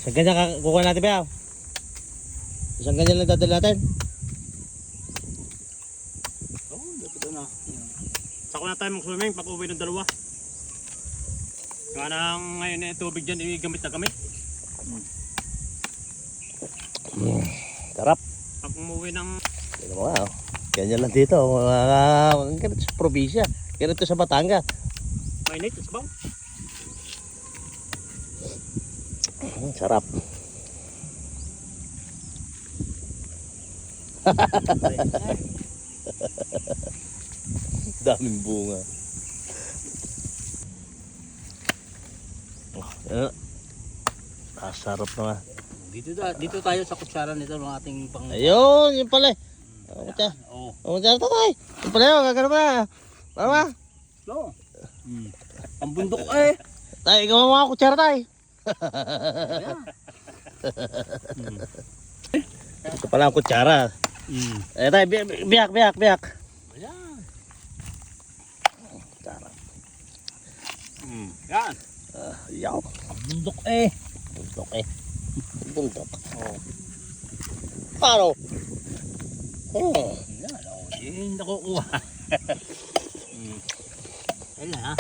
Isang ganyan kukuha natin ba? Isang ganyan lang dadal natin. Oo, dito na. Sako na tayo mag-swimming pag uwi ng dalawa. Kaya na ngayon yung tubig dyan, gamit na gamit. Sarap. Pag umuwi ng... Tignan mo nga, oh. Ganyan lang dito. Ganito sa probinsya. Ganito sa Batangas. Mainit, isbaw. Sarap. Daming bunga. Sarap naman. Dito tayo sa kutsara nito ng ating pang... Ayun, yun pala eh. Oo. Kutsara tatay. Yun pala yun, gagano pa. Para ba? Oo. Ang bundok eh. Tay, ikaw ang mga kutsara tay. Ito pala ang kutsara. Eh tay, biyak. Ayan. Kutsara. Yan. Yaw. Ang bundok eh. Bundok eh. Bundok. Paano? Yan. Hindi nakukuha. Ayan ha.